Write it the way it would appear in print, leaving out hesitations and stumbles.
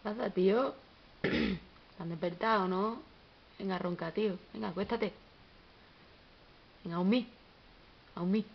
Pasa, tío. ¿Te han despertado, no? Venga, ronca, tío. Venga, acuéstate. Venga, a un mí. A un mí.